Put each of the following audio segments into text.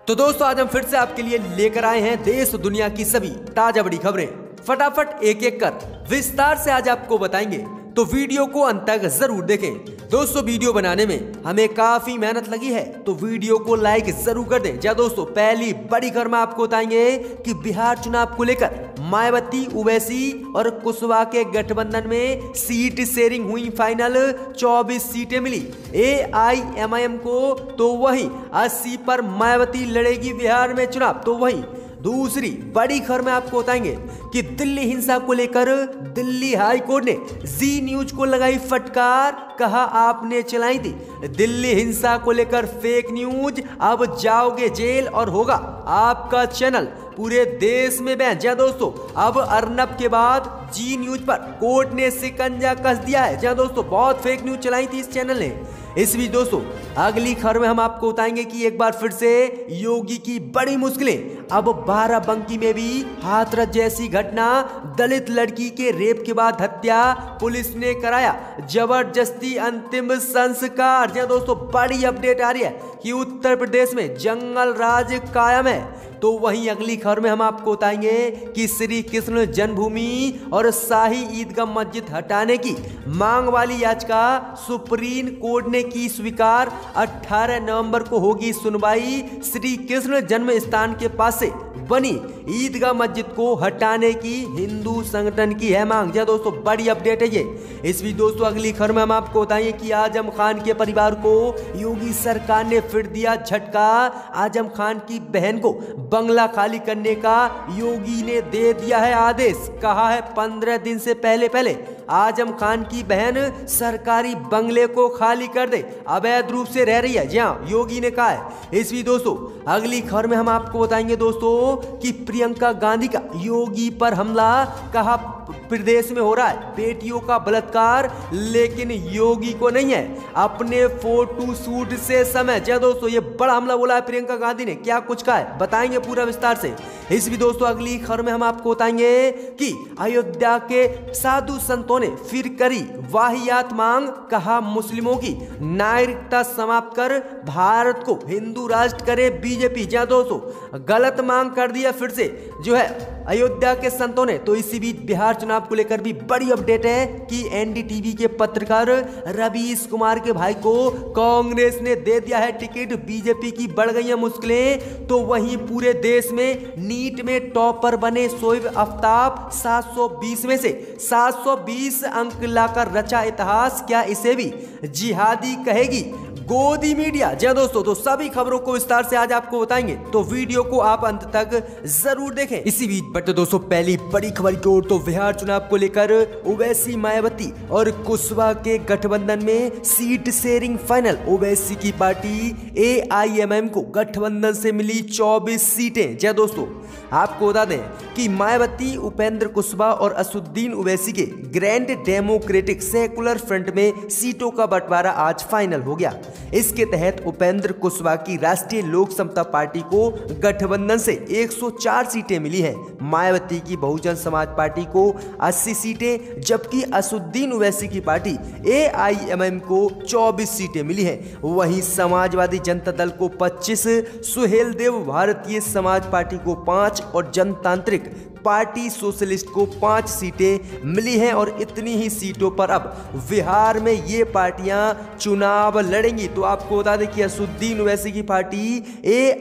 तो दोस्तों आज हम फिर से आपके लिए लेकर आए हैं देश दुनिया की सभी ताजा बड़ी खबरें। फटाफट एक एक कर विस्तार से आज आपको बताएंगे, तो वीडियो को अंत तक जरूर देखें। दोस्तों वीडियो बनाने में हमें काफी मेहनत लगी है, तो वीडियो को लाइक जरूर कर दें। जा दोस्तों पहली बड़ी खबर में आपको बताएंगे कि बिहार चुनाव को लेकर मायावती, ओवैसी और कुशवाहा के गठबंधन में सीट शेयरिंग हुई फाइनल। 24 सीटें मिली AIMIM को, तो वहीं 80 पर मायावती लड़ेगी बिहार में चुनाव। तो वहीं दूसरी बड़ी खबर में आपको बताएंगे कि दिल्ली हिंसा को लेकर दिल्ली हाई कोर्ट ने जी न्यूज को लगाई फटकार, कहा आपने चलाई थी दिल्ली हिंसा को लेकर फेक न्यूज, अब जाओगे जेल और होगा आपका चैनल पूरे देश में बैन। जहाँ दोस्तों अब अर्नब के बाद जी न्यूज पर कोर्ट ने शिकंजा कस दिया है। जहाँ दोस्तों बहुत फेक न्यूज चलाई थी इस चैनल ने। इस बीच दोस्तों अगली खबर में हम आपको बताएंगे कि एक बार फिर से योगी की बड़ी मुश्किलें। अब बाराबंकी में भी हाथरस जैसी घटना, दलित लड़की के रेप के बाद हत्या, पुलिस ने कराया जबरदस्ती अंतिम संस्कार। जहाँ दोस्तों बड़ी अपडेट आ रही है कि उत्तर प्रदेश में जंगल राज कायम है। तो वहीं अगली खबर में हम आपको बताएंगे कि श्री कृष्ण जन्मभूमि और शाही ईदगाह मस्जिद हटाने की मांग वाली याचिका सुप्रीम कोर्ट ने की स्वीकार। 18 नवंबर को होगी सुनवाई। श्री कृष्ण जन्म स्थान के पास से बनी ईदगाह मस्जिद को हटाने की हिंदू संगठन की है मांग। जी दोस्तों बड़ी अपडेट है ये। इस बीच दोस्तों अगली खबर में हम आपको बताएंगे कि आजम खान के परिवार को योगी सरकार ने फिर दिया झटका। आजम खान की बहन को बंगला खाली करने का योगी ने दे दिया है आदेश। कहा है 15 दिन से पहले आजम खान की बहन सरकारी बंगले को खाली कर दे, अवैध रूप से रह रही है। जी हाँ, योगी ने कहा है। इस बीच दोस्तों अगली खबर में हम आपको बताएंगे दोस्तों कि प्रियंका गांधी का योगी पर हमला, कहा प्रदेश में हो रहा है बेटियों का बलात्कार, लेकिन योगी को नहीं है अपने फोटो शूट से समय। जी दोस्तों ये बड़ा हमला बोला है प्रियंका गांधी ने, क्या कुछ कहा है बताएंगे पूरा विस्तार से। इस भी दोस्तों अगली खबर में हम आपको बताएंगे कि अयोध्या के साधु संतों ने फिर करी वाहियात मांग, कहा मुस्लिमों की नागरिकता समाप्त कर भारत को हिंदू राष्ट्र करे बीजेपी। जहाँ दोस्तों गलत मांग कर दिया फिर से जो है अयोध्या के संतों ने। तो इसी बीच बिहार चुनाव को लेकर भी बड़ी अपडेट है कि NDTV के पत्रकार रवीश कुमार के भाई को कांग्रेस ने दे दिया है टिकट, बीजेपी की बढ़ गई है मुश्किलें। तो वहीं पूरे देश में नीट में टॉपर बने शोएब आफ्ताब, 720 में से 720 अंक लाकर रचा इतिहास, क्या इसे भी जिहादी कहेगी गोदी मीडिया। जय दोस्तों तो सभी खबरों को विस्तार से आज आपको बताएंगे, तो वीडियो को आप अंत तक जरूर देखें। इसी बीच बढ़ते दोस्तों पहली बड़ी खबर की ओर। तो बिहार चुनाव को लेकर ओवैसी, मायावती और कुशवाहा के गठबंधन में सीट शेयरिंग फाइनल। ओवैसी की पार्टी AIMIM को गठबंधन से मिली 24 सीटें। जय दोस्तों आपको बता दें कि मायावती, उपेंद्र कुशवाहा और असदुद्दीन ओवैसी के ग्रैंड डेमोक्रेटिक सेकुलर फ्रंट में सीटों का बंटवारा आज फाइनल हो गया। इसके तहत उपेंद्र कुशवाहा की राष्ट्रीय लोक समता पार्टी को गठबंधन से 104 सीटें मिली हैं। मायावती की बहुजन समाज पार्टी को 80 सीटें, जबकि असदुद्दीन ओवैसी की पार्टी AIMIM को 24 सीटें मिली हैं। वहीं समाजवादी जनता दल को 25, सुहेलदेव भारतीय समाज पार्टी को 5 और जनतांत्रिक पार्टी सोशलिस्ट को 5 सीटें मिली हैं। और इतनी ही सीटों पर अब बिहार में ये पार्टियां चुनाव लड़ेंगी। तो आपको बता दें कि असदुद्दीन ओवैसी की पार्टी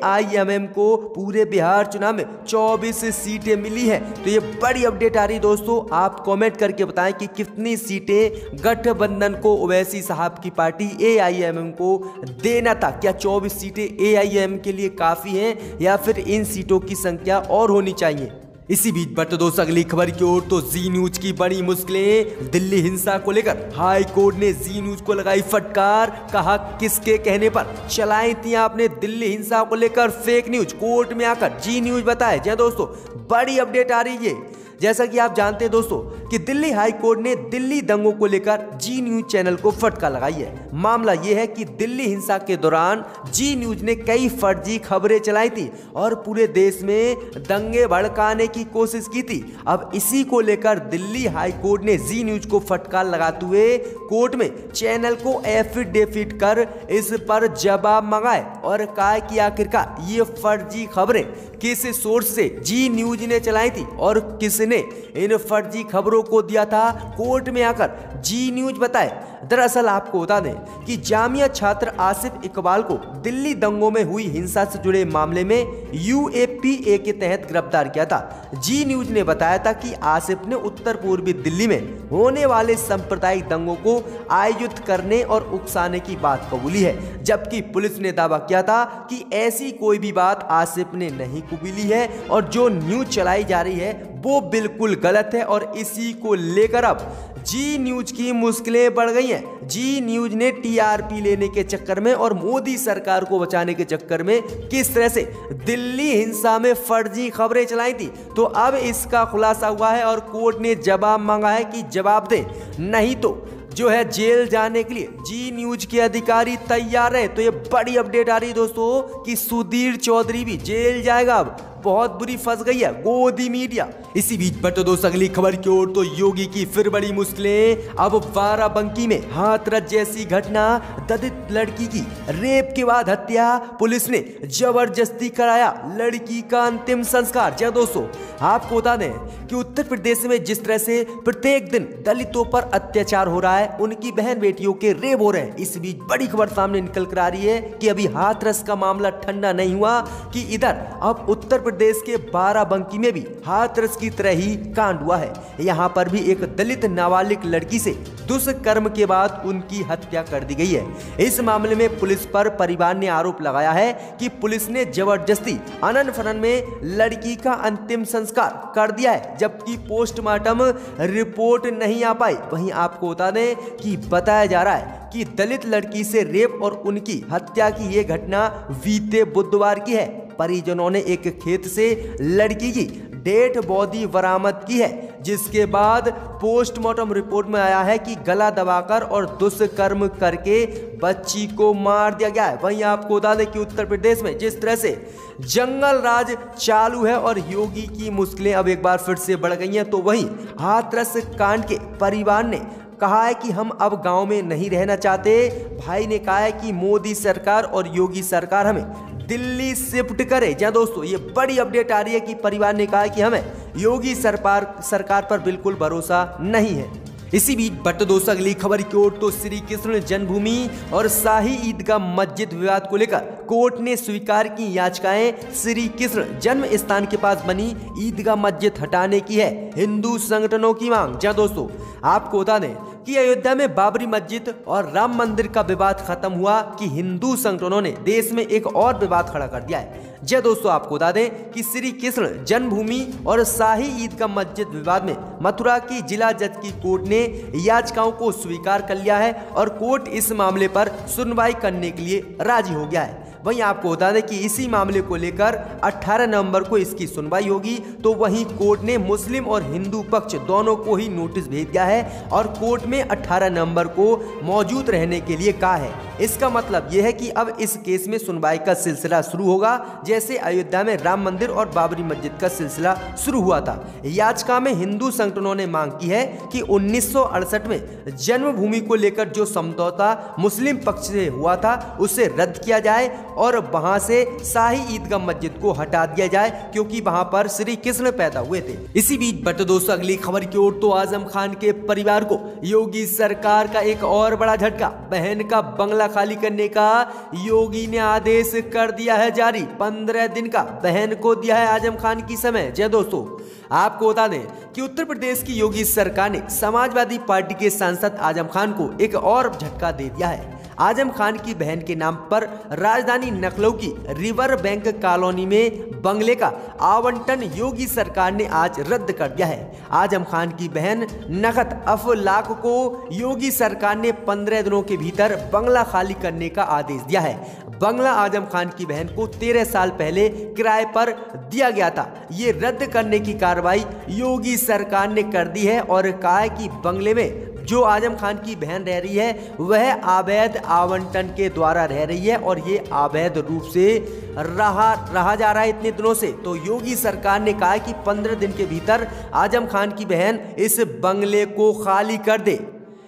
AIMIM को पूरे बिहार चुनाव में 24 सीटें मिली हैं। तो ये बड़ी अपडेट आ रही है दोस्तों। आप कमेंट करके बताएं कि कितनी सीटें गठबंधन को ओवैसी साहब की पार्टी AIMIM को देना था। क्या 24 सीटें AIMIM के लिए काफी हैं या फिर इन सीटों की संख्या और होनी चाहिए। इसी बीच बढ़ते दोस्तों अगली खबर की ओर। तो जी न्यूज की बड़ी मुश्किलें। दिल्ली हिंसा को लेकर हाई कोर्ट ने जी न्यूज को लगाई फटकार, कहा किसके कहने पर चलाई थी आपने दिल्ली हिंसा को लेकर फेक न्यूज, कोर्ट में आकर जी न्यूज बताए। जय दोस्तों बड़ी अपडेट आ रही है। जैसा कि आप जानते हैं दोस्तों कि दिल्ली हाई कोर्ट ने दिल्ली दंगों को लेकर जी न्यूज चैनल को फटकार लगाई है। मामला यह है कि दिल्ली हिंसा के दौरान जी न्यूज ने कई फर्जी खबरें चलाई थी और पूरे देश में दंगे भड़काने की कोशिश की थी। अब इसी को लेकर दिल्ली हाई कोर्ट ने जी न्यूज को फटकार लगाते हुए कोर्ट में चैनल को एफिडेविट कर इस पर जवाब मंगाए और कहा कि आखिरकार ये फर्जी खबरें किस सोर्स से जी न्यूज ने चलाई थी और किसने इन फर्जी खबरों को दिया था। कोर्ट में आकर जी न्यूज बताए। दरअसल आपको बता दें कि जामिया छात्र आसिफ इकबाल को दिल्ली दंगों में हुई हिंसा से जुड़े मामले में यूएपीए के तहत गिरफ्तार किया था। जी न्यूज ने बताया था कि आसिफ ने उत्तर पूर्वी दिल्ली में होने वाले सांप्रदायिक दंगों को आयोजित करने और उकसाने की बात कबूली है, जबकि पुलिस ने दावा किया था कि ऐसी कोई भी बात आसिफ ने नहीं कबूली है और जो न्यूज चलाई जा रही है वो बिल्कुल गलत है। और इसी को लेकर अब जी न्यूज की मुश्किलें बढ़ गई हैं। जी न्यूज ने टीआरपी लेने के चक्कर में और मोदी सरकार को बचाने के चक्कर में किस तरह से दिल्ली हिंसा में फर्जी खबरें चलाई थी, तो अब इसका खुलासा हुआ है और कोर्ट ने जवाब मांगा है कि जवाब दे, नहीं तो जो है जेल जाने के लिए जी न्यूज के अधिकारी तैयार है। तो ये बड़ी अपडेट आ रही है दोस्तों कि सुधीर चौधरी भी जेल जाएगा। अब बहुत बुरी फंस गई है गोदी मीडिया। इसी बीच पर तो दोस्तों अगली खबर की ओर, तो योगी की फिर बड़ी मुश्किलें। अब बाराबंकी में हाथरस जैसी घटना, दलित लड़की की रेप के बाद हत्या, पुलिस ने जबरदस्ती कराया लड़की का अंतिम संस्कार। जी दोस्तों आपको बता दें कि उत्तर प्रदेश में जिस तरह से प्रत्येक दिन दलितों पर अत्याचार हो रहा है, उनकी बहन बेटियों के रेप हो रहे हैं। इस बीच बड़ी खबर सामने निकल कर आ रही है कि अभी हाथरस का मामला ठंडा नहीं हुआ कि इधर अब उत्तर प्रदेश के बाराबंकी में भी हाथरस की तरह ही कांड हुआ है। यहाँ पर भी एक दलित नाबालिग लड़की से दुष्कर्म के बाद उनकी हत्या कर दी गई है। इस मामले में पुलिस पर परिवार ने आरोप लगाया है कि पुलिस ने जबरदस्ती अनन फनन में लड़की का अंतिम संस्कार कर दिया है, जबकि पोस्टमार्टम रिपोर्ट नहीं आ पाई। वहीं आपको बता दें कि बताया जा रहा है कि दलित लड़की से रेप और उनकी हत्या की यह घटना बीते बुधवार की है। परिजनों ने एक खेत से लड़की की डेड बॉडी बरामद की है, जिसके बाद पोस्टमार्टम रिपोर्ट में आया है कि गला दबाकर और दुष्कर्म करके बच्ची को मार दिया गया है। वहीं आपको बता दें कि उत्तर प्रदेश में जिस तरह से जंगल राज चालू है और योगी की मुश्किलें अब एक बार फिर से बढ़ गई हैं, तो वहीं हाथरस कांड के परिवार ने कहा है कि हम अब गांव में नहीं रहना चाहते। भाई ने कहा है कि मोदी सरकार और योगी सरकार हमें दिल्ली शिफ्ट करे। जहाँ दोस्तों ये बड़ी अपडेट आ रही है कि परिवार ने कहा है कि हमें योगी सरकार पर बिल्कुल भरोसा नहीं है। इसी बीच बट दोस्तों अगली खबर की ओर, तो श्री कृष्ण जन्मभूमि और शाही ईदगाह मस्जिद विवाद को लेकर कोर्ट ने स्वीकार की याचिकाएं। श्री कृष्ण जन्म स्थान के पास बनी ईदगाह मस्जिद हटाने की है हिंदू संगठनों की मांग। जहाँ दोस्तों आपको बता दें कि अयोध्या में बाबरी मस्जिद और राम मंदिर का विवाद खत्म हुआ कि हिंदू संगठनों ने देश में एक और विवाद खड़ा कर दिया है। जय दोस्तों आपको बता दें कि श्री कृष्ण जन्मभूमि और शाही ईदगाह मस्जिद विवाद में मथुरा की जिला जज की कोर्ट ने याचिकाओं को स्वीकार कर लिया है और कोर्ट इस मामले पर सुनवाई करने के लिए राजी हो गया है। वहीं आपको बता दें कि इसी मामले को लेकर 18 नवंबर को इसकी सुनवाई होगी। तो वहीं कोर्ट ने मुस्लिम और हिंदू पक्ष दोनों को ही नोटिस भेज दिया है और कोर्ट में 18 नवंबर को मौजूद रहने के लिए कहा है। इसका मतलब यह है कि अब इस केस में सुनवाई का सिलसिला शुरू होगा, जैसे अयोध्या में राम मंदिर और बाबरी मस्जिद का सिलसिला शुरू हुआ था। याचिका में हिंदू संगठनों ने मांग की है कि 1968 में जन्मभूमि को लेकर जो समझौता मुस्लिम पक्ष से हुआ था उसे रद्द किया जाए और वहां से शाही ईदगाह मस्जिद को हटा दिया जाए, क्योंकि वहां पर श्री कृष्ण पैदा हुए थे। इसी बीच बट दोस्तों अगली खबर की ओर, तो आजम खान के परिवार को योगी सरकार का एक और बड़ा झटका। बहन का बंगला खाली करने का योगी ने आदेश कर दिया है जारी। 15 दिन का बहन को दिया है आजम खान की समय। जय दोस्तों आपको बता दें कि उत्तर प्रदेश की योगी सरकार ने समाजवादी पार्टी के सांसद आजम खान को एक और झटका दे दिया है। आजम खान की बहन के नाम पर राजधानी लखनऊ की रिवर बैंक कॉलोनी में बंगले का आवंटन योगी सरकार ने आज रद्द कर दिया है। आजम खान की बहन नगद अफलाक को योगी सरकार ने 15 दिनों के भीतर बंगला खाली करने का आदेश दिया है। बंगला आजम खान की बहन को 13 साल पहले किराए पर दिया गया था, ये रद्द करने की कार्रवाई योगी सरकार ने कर दी है और कहा है कि बंगले में जो आजम खान की बहन रह रही है वह अवैध आवंटन के द्वारा रह रही है और ये अवैध रूप से रहा जा रहा है इतने दिनों से। तो योगी सरकार ने कहा है कि 15 दिन के भीतर आजम खान की बहन इस बंगले को खाली कर दे।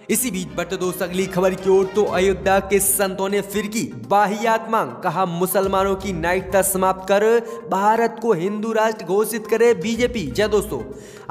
इसी बीच बढ़ते दोस्त अगली खबर की ओर, तो अयोध्या के संतों ने फिर की वाहियात मांग, कहा मुसलमानों की नागरिकता समाप्त कर भारत को हिंदू राष्ट्र घोषित करे बीजेपी। जय दोस्तों,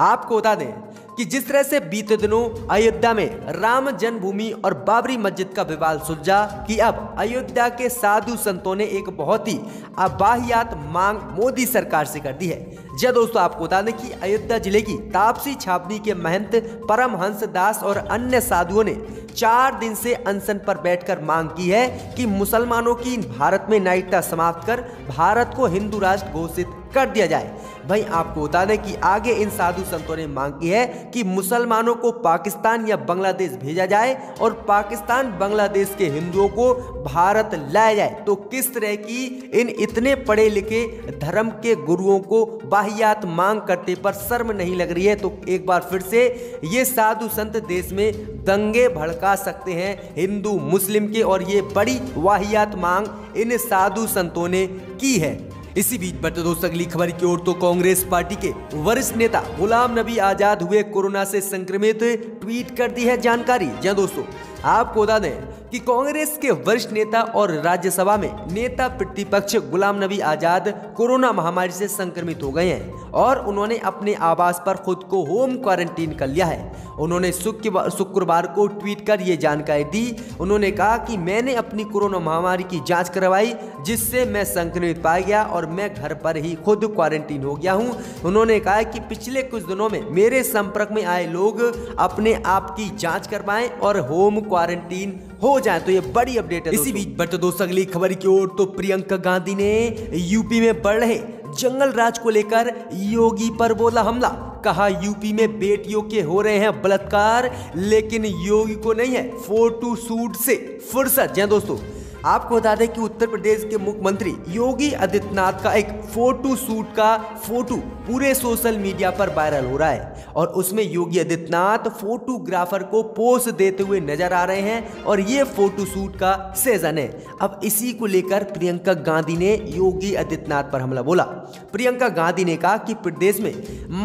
आपको बता दें कि जिस तरह से बीते दिनों अयोध्या में राम जन्मभूमि और बाबरी मस्जिद का विवाद सुलझा कि अब अयोध्या के साधु संतों ने एक बहुत ही वाहियात मांग मोदी सरकार से कर दी है। जय दोस्तों, आपको बता दें कि अयोध्या जिले की तापसी छावनी के महंत परमहंस दास और अन्य साधुओं ने 4 दिन से अनशन पर बैठकर मांग की है कि मुसलमानों की भारत में नागरिकता समाप्त कर भारत को हिंदू राष्ट्र घोषित कर दिया जाए। भाई आपको बता दें कि आगे इन साधु संतों ने मांग की है कि मुसलमानों को पाकिस्तान या बांग्लादेश भेजा जाए और पाकिस्तान बांग्लादेश के हिंदुओं को भारत लाया जाए। तो किस तरह की इन इतने पढ़े लिखे धर्म के गुरुओं को वाहियात मांग करते पर शर्म नहीं लग रही है? तो एक बार फिर से ये साधु संत देश में दंगे भड़का सकते हैं हिंदू मुस्लिम के, और ये बड़ी वाहियात मांग इन साधु संतों ने की है। इसी बीच बढ़ते दोस्तों अगली खबर की ओर, तो कांग्रेस पार्टी के वरिष्ठ नेता गुलाम नबी आजाद हुए कोरोना से संक्रमित, ट्वीट कर दी है जानकारी। जी दोस्तों, आपको बता दें कि कांग्रेस के वरिष्ठ नेता और राज्यसभा में नेता प्रतिपक्ष गुलाम नबी आजाद कोरोना महामारी से संक्रमित हो गए हैं और उन्होंने अपने आवास पर खुद को होम क्वारंटीन कर लिया है। उन्होंने शुक्रवार को ट्वीट कर ये जानकारी दी। उन्होंने कहा कि मैंने अपनी कोरोना महामारी की जांच करवाई जिससे मैं संक्रमित पाया गया और मैं घर पर ही खुद क्वारंटीन हो गया हूं। उन्होंने कहा कि पिछले कुछ दिनों में मेरे संपर्क में आए लोग अपने आप की जांच करवाएं और होम क्वारंटीन हो जाए। तो ये बड़ी अपडेट है। इसी बीच बढ़ते दोस्तों अगली खबर की ओर, तो प्रियंका गांधी ने यूपी में बढ़ रहे जंगल राज को लेकर योगी पर बोला हमला। कहा यूपी में बेटियों के हो रहे हैं बलात्कार लेकिन योगी को नहीं है फोटो शूट से फुर्सत। जी दोस्तों, आपको बता दें कि उत्तर प्रदेश के मुख्यमंत्री योगी आदित्यनाथ का एक फोटो शूट का फोटो पूरे सोशल मीडिया पर वायरल हो रहा है और उसमें योगी आदित्यनाथ फोटोग्राफर को पोज देते हुए नजर आ रहे हैं और ये फोटो शूट का सीजन है। अब इसी को लेकर प्रियंका गांधी ने योगी आदित्यनाथ पर हमला बोला। प्रियंका गांधी ने कहा कि प्रदेश में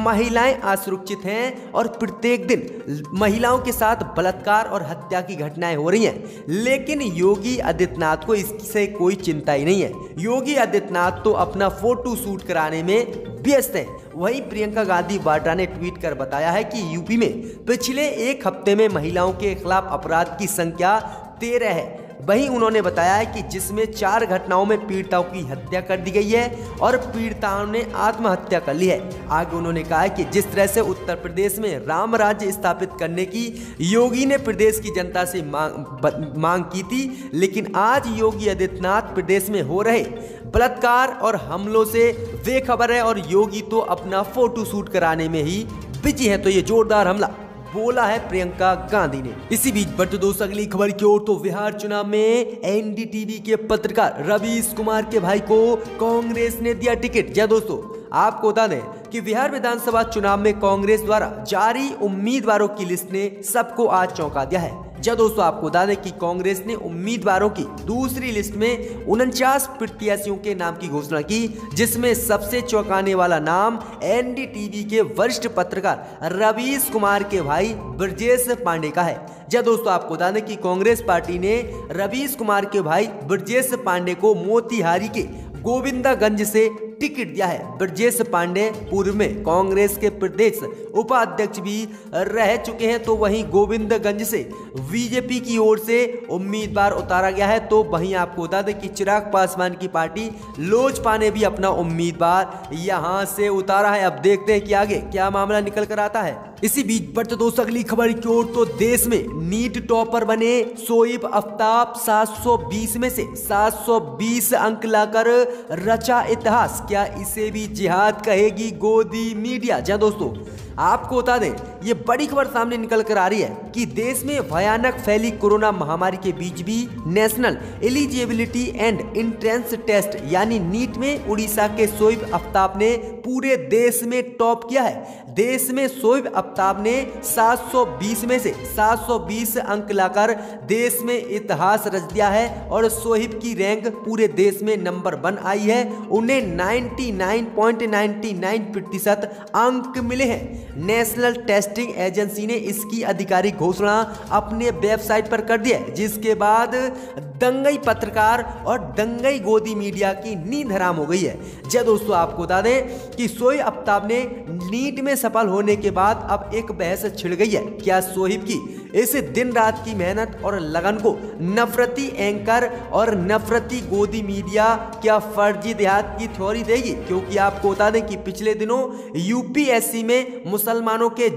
महिलाएं असुरक्षित हैं और प्रत्येक दिन महिलाओं के साथ बलात्कार और हत्या की घटनाएं हो रही हैं, लेकिन योगी आदित्यनाथ को इससे कोई चिंता ही नहीं है। योगी आदित्यनाथ तो अपना फोटो शूट कराने में व्यस्त हैं। वहीं प्रियंका गांधी वाड्रा ने ट्वीट कर बताया है कि यूपी में पिछले एक हफ्ते में महिलाओं के खिलाफ अपराध की संख्या 13 है। वहीं उन्होंने बताया है कि जिसमें 4 घटनाओं में पीड़िताओं की हत्या कर दी गई है और पीड़िताओं ने आत्महत्या कर ली है। आगे उन्होंने कहा कि जिस तरह से उत्तर प्रदेश में राम राज्य स्थापित करने की योगी ने प्रदेश की जनता से मांग की थी, लेकिन आज योगी आदित्यनाथ प्रदेश में हो रहे बलात्कार और हमलों से बेखबर है और योगी तो अपना फोटो शूट कराने में ही बिजी है। तो ये जोरदार हमला बोला है प्रियंका गांधी ने। इसी बीच बढ़ते दोस्तों अगली खबर की ओर, तो बिहार चुनाव में एनडीटीवी के पत्रकार रवीश कुमार के भाई को कांग्रेस ने दिया टिकट। जय दोस्तों, आपको बता दें कि बिहार विधानसभा चुनाव में कांग्रेस द्वारा जारी उम्मीदवारों की लिस्ट ने सबको आज चौंका दिया है। जय दोस्तों, आपको बता दें कि कांग्रेस ने उम्मीदवारों की दूसरी लिस्ट में 49 प्रत्याशियों के नाम की घोषणा की, जिसमें सबसे चौंकाने वाला नाम एनडीटीवी के वरिष्ठ पत्रकार रवीश कुमार के भाई ब्रजेश पांडे का है। जय दोस्तों, आपको बता दें कि कांग्रेस पार्टी ने रवीश कुमार के भाई ब्रजेश पांडे को मोतिहारी के गोविंदागंज से टिकट दिया है। ब्रजेश पांडे पूर्व में कांग्रेस के प्रदेश उपाध्यक्ष भी रह चुके हैं। तो वहीं गोविंदगंज से बीजेपी की ओर से उम्मीदवार उतारा गया है। तो वहीं आपको बता दें कि चिराग पासवान की पार्टी लोजपा ने भी अपना उम्मीदवार यहां से उतारा है। अब देखते हैं कि आगे क्या मामला निकल कर आता है। इसी बीच बढ़ते दोस्तों अगली खबर की ओर, तो देश में नीट टॉपर बने शोएब आफ्ताब 720 में से 720 अंक लाकर रचा इतिहास। क्या इसे भी जिहाद कहेगी गोदी मीडिया? जी दोस्तों, आपको बता दें ये बड़ी खबर सामने निकल कर आ रही है कि देश में भयानक फैली कोरोना महामारी के बीच भी national eligibility and entrance test यानी नीट में उड़ीसा के शोएब आफ्ताब ने पूरे देश में टॉप किया है। देश में शोएब आफ्ताब ने 720 में से 720 अंक लाकर देश में इतिहास रच दिया है और शोएब की रैंक पूरे देश में नंबर 1 आई है। उन्हें 99.99% अंक मिले हैं। नेशनल टेस्टिंग एजेंसी ने इसकी आधिकारिक घोषणा अपने वेबसाइट पर कर दी है, जिसके बाद दंगई पत्रकार और दंगई गोदी मीडिया की नींद हराम हो गई है। जी दोस्तों, आपको बता दें कि शोएब आफ्ताब ने नीट में सफल होने के बाद अब एक बहस छिड़ गई है। क्या शोएब की इस दिन रात की मेहनत और लगन को नफरती एंकर और नफरती गोदी मीडिया क्या फर्जी देहात की थ्योरी देगी? क्योंकि आपको बता दें कि पिछले दिनों यूपीएससी में मुसलमानों के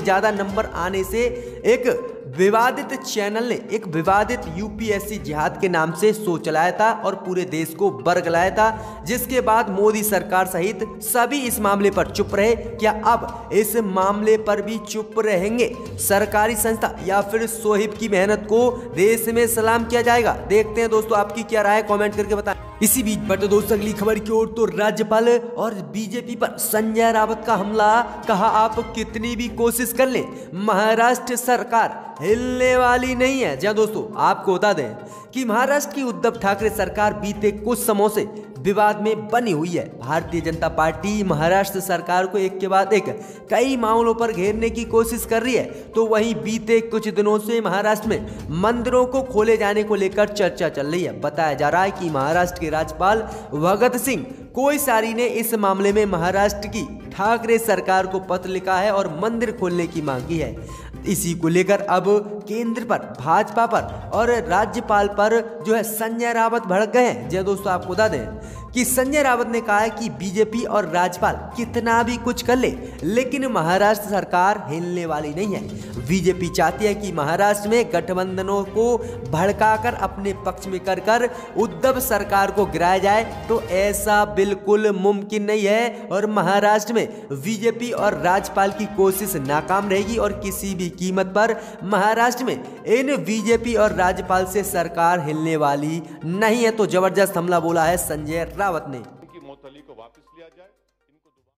ज्यादा नंबर आने से एक विवादित चैनल ने एक विवादित यूपीएससी जिहाद के नाम से शो चलाया था और पूरे देश को बरगलाया था, जिसके बाद मोदी सरकार सहित सभी इस मामले पर चुप रहे। क्या अब इस मामले पर भी चुप रहेंगे सरकारी संस्था या फिर शोएब की मेहनत को देश में सलाम किया जाएगा? देखते हैं दोस्तों, आपकी क्या राय है, कमेंट करके बताएं। इसी बीच बढ़ते दोस्तों अगली खबर की ओर, तो राज्यपाल और बीजेपी पर संजय रावत का हमला। कहा आप कितनी भी कोशिश कर लें महाराष्ट्र सरकार हिलने वाली नहीं है। जहां दोस्तों आपको बता दें कि महाराष्ट्र की उद्धव ठाकरे सरकार बीते कुछ समय से विवाद में बनी हुई है। भारतीय जनता पार्टी महाराष्ट्र सरकार को एक के बाद एक कई मामलों पर घेरने की कोशिश कर रही है। तो वहीं बीते कुछ दिनों से महाराष्ट्र में मंदिरों को खोले जाने को लेकर चर्चा चल रही है। बताया जा रहा है कि महाराष्ट्र के राज्यपाल भगत सिंह कोश्यारी ने इस मामले में महाराष्ट्र की ठाकरे सरकार को पत्र लिखा है और मंदिर खोलने की मांग की है। इसी को लेकर अब केंद्र पर, भाजपा पर और राज्यपाल पर जो है संजय रावत भड़क गए हैं। जी दोस्तों, आपको बता दें कि संजय रावत ने कहा है कि बीजेपी और राज्यपाल कितना भी कुछ कर ले, लेकिन महाराष्ट्र सरकार हिलने वाली नहीं है। बीजेपी चाहती है कि महाराष्ट्र में गठबंधनों को भड़काकर अपने पक्ष में कर उद्धव सरकार को गिराया जाए, तो ऐसा बिल्कुल मुमकिन नहीं है और महाराष्ट्र में बीजेपी और राज्यपाल की कोशिश नाकाम रहेगी और किसी भी कीमत पर महाराष्ट्र में इन बीजेपी और राज्यपाल से सरकार हिलने वाली नहीं है। तो जबरदस्त हमला बोला है संजय रावत ने। मोतली को वापस लिया जाए।